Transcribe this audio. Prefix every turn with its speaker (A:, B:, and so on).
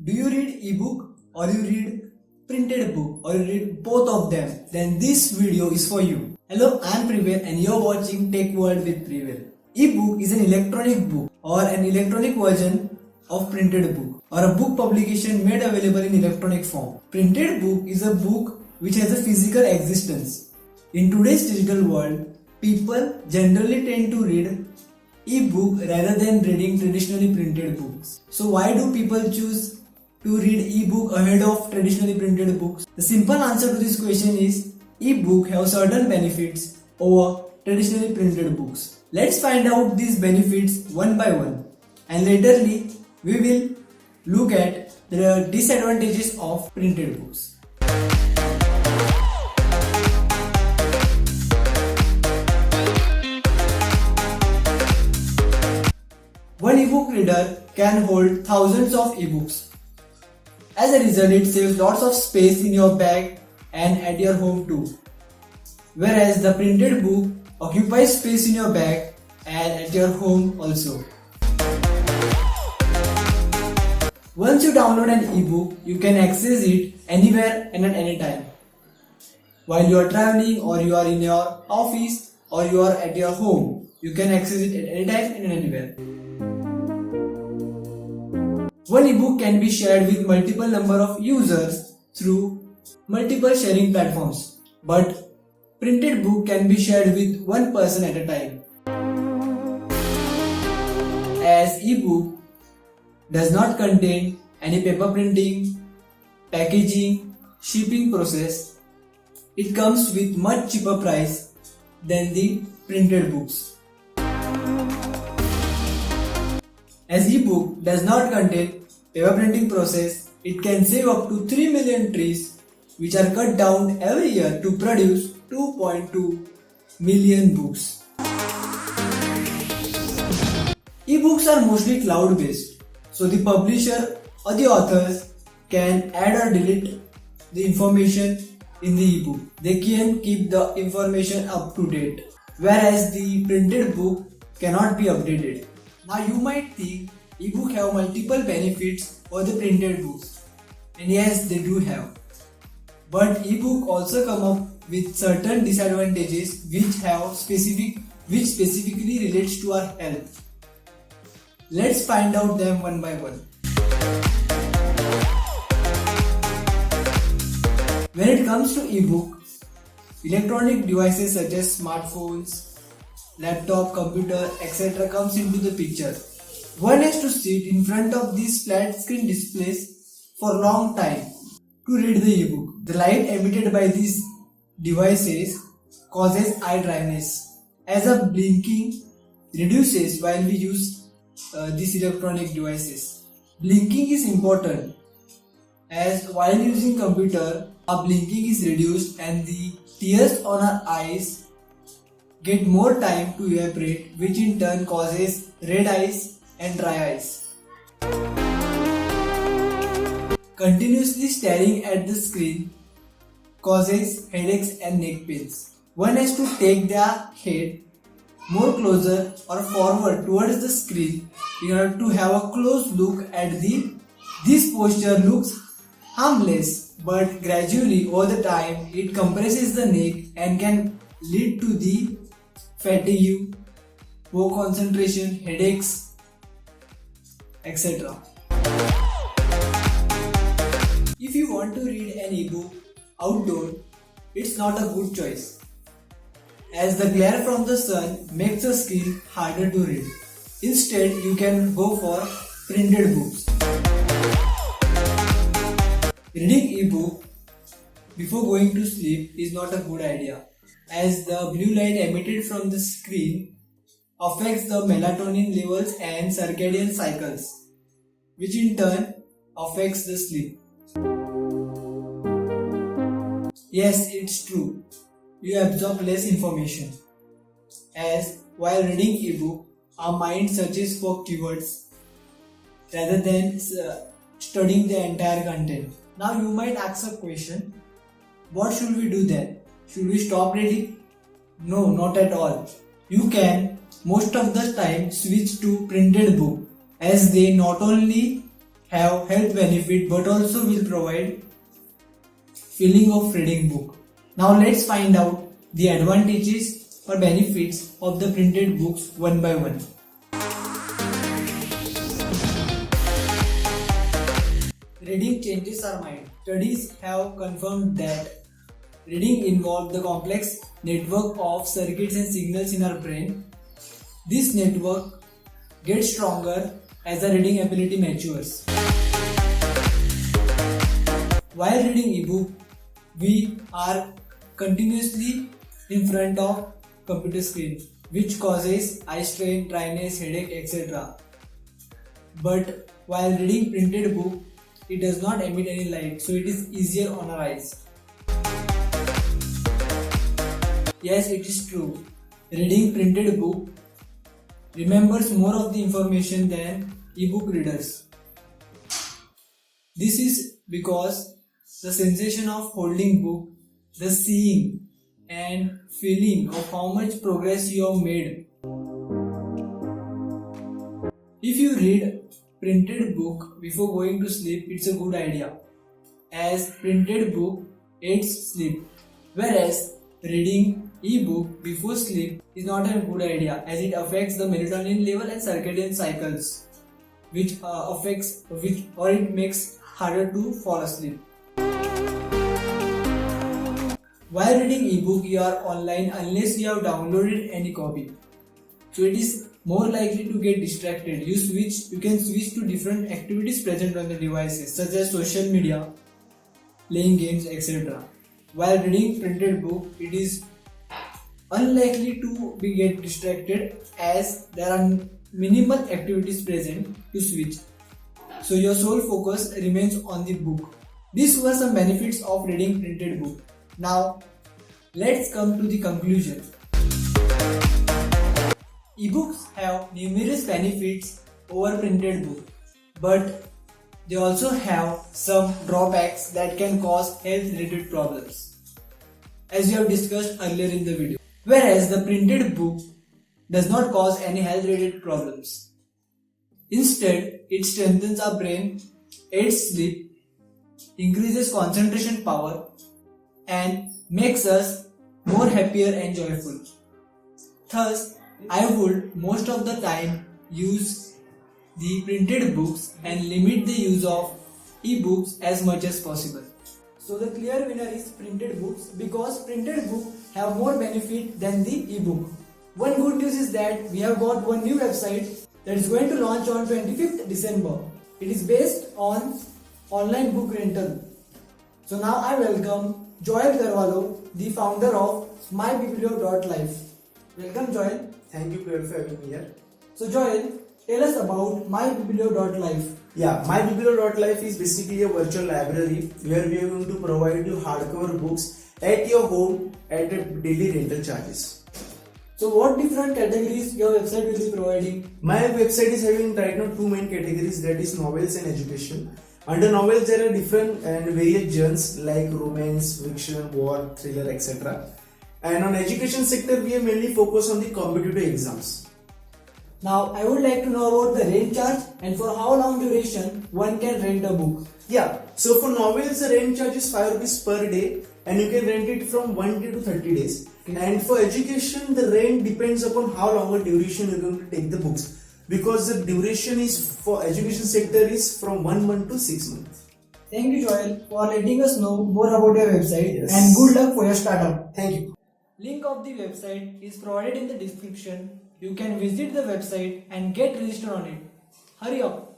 A: Do you read ebook or you read printed book or you read both of them? Then this video is for you. Hello, I am Prevail and you are watching Tech World with Prevail. Ebook is an electronic book or an electronic version of printed book or a book publication made available in electronic form. Printed book is a book which has a physical existence. In today's digital world, people generally tend to read e-book rather than reading traditionally printed books. So why do people choose to read e-book ahead of traditionally printed books? The simple answer to this question is e-book have certain benefits over traditionally printed books. Let's find out these benefits one by one, and laterly we will look at the disadvantages of printed books. One ebook reader can hold thousands of ebooks. As a result, it saves lots of space in your bag and at your home too. Whereas the printed book occupies space in your bag and at your home also. Once you download an ebook, you can access it anywhere and at any time. While you are traveling or you are in your office or you are at your home, you can access it at any time and anywhere. One ebook can be shared with multiple number of users through multiple sharing platforms, but printed book can be shared with one person at a time. As ebook does not contain any paper printing, packaging, shipping process, it comes with much cheaper price than the printed books. As ebook does not contain paper printing process, it can save up to 3 million trees which are cut down every year to produce 2.2 million books. Ebooks are mostly cloud based, so the publisher or the authors can add or delete the information in the ebook. They can keep the information up to date, whereas the printed book cannot be updated. Now you might think ebook have multiple benefits over the printed books, and yes, they do have. But ebook also come up with certain disadvantages which specifically relates to our health. Let's find out them one by one. When it comes to ebook, electronic devices such as smartphones, laptop, computer, etc. comes into the picture. One has to sit in front of these flat screen displays for a long time to read the ebook. The light emitted by these devices causes eye dryness, as a blinking reduces while we use these electronic devices. Blinking is important, as while using computer, our blinking is reduced and the tears on our eyes get more time to evaporate, which in turn causes red eyes and dry eyes. Continuously staring at the screen causes headaches and neck pains. One has to take their head more closer or forward towards the screen in order to have a close look at this posture looks harmless, but gradually over the time it compresses the neck and can lead to the fatigue, poor concentration, headaches, etc. If you want to read an ebook outdoor, it's not a good choice, as the glare from the sun makes the screen harder to read. Instead, you can go for printed books. Reading ebook before going to sleep is not a good idea, as the blue light emitted from the screen affects the melatonin levels and circadian cycles, which in turn affects the sleep. Yes, it's true. You absorb less information, as while reading ebook, our mind searches for keywords rather than studying the entire content. Now you might ask a question, what should we do then? Should we stop reading? No, not at all. You can most of the time switch to printed book, as they not only have health benefit but also will provide feeling of reading book. Now let's find out the advantages or benefits of the printed books one by one. Reading changes our mind. Studies have confirmed that reading involves the complex network of circuits and signals in our brain. This network gets stronger as the reading ability matures. While reading ebook, we are continuously in front of computer screen, which causes eye strain, dryness, headache, etc. But while reading printed book, it does not emit any light, so it is easier on our eyes. Yes, it is true. Reading printed book remembers more of the information than ebook readers. This is because the sensation of holding book, the seeing and feeling of how much progress you have made. If you read printed book before going to sleep, it's a good idea, as printed book aids sleep, whereas reading ebook before sleep is not a good idea, as it affects the melatonin level and circadian cycles, which it makes harder to fall asleep. While reading ebook, you are online unless you have downloaded any copy, so it is more likely to get distracted. You can switch to different activities present on the devices, such as social media, playing games, etc. While reading printed book, it is unlikely to get distracted, as there are minimal activities present to switch, so your sole focus remains on the book. These were some benefits of reading printed book. Now let's come to the conclusion. Ebooks have numerous benefits over printed book, but they also have some drawbacks that can cause health related problems, as we have discussed earlier in the video. Whereas the printed book does not cause any health related problems. Instead, it strengthens our brain, aids sleep, increases concentration power, and makes us more happier and joyful. Thus, I would most of the time use the printed books and limit the use of e-books as much as possible. So the clear winner is printed books, because printed books have more benefit than the e-book. One good news is that we have got one new website that is going to launch on 25th December. It is based on online book rental. So now I welcome Joel Carvalho, the founder of Mybiblio.life. Welcome, Joel.
B: Thank you for having me here.
A: So Joel, tell us about Mybiblio.life.
B: Yeah, Mybiblio.life is basically a virtual library where we are going to provide you hardcover books at your home at a daily rental charges.
A: So what different categories your website will be providing?
B: My website is having right now two main categories, that is novels and education. Under novels there are different and various genres like romance, fiction, war, thriller, etc. And on education sector we are mainly focused on the competitive exams.
A: Now I would like to know about the rent charge and for how long duration one can rent a book.
B: Yeah, so for novels the rent charge is 5 rupees per day and you can rent it from 1 day to 30 days. Okay. And for education the rent depends upon how long a duration you are going to take the books, because the duration is for education sector is from 1 month to 6 months.
A: Thank you, Joel, for letting us know more about your website.
B: Yes.
A: And good luck for your startup.
B: Thank you.
A: Link of the website is provided in the description. You can visit the website and get registered on it. Hurry up.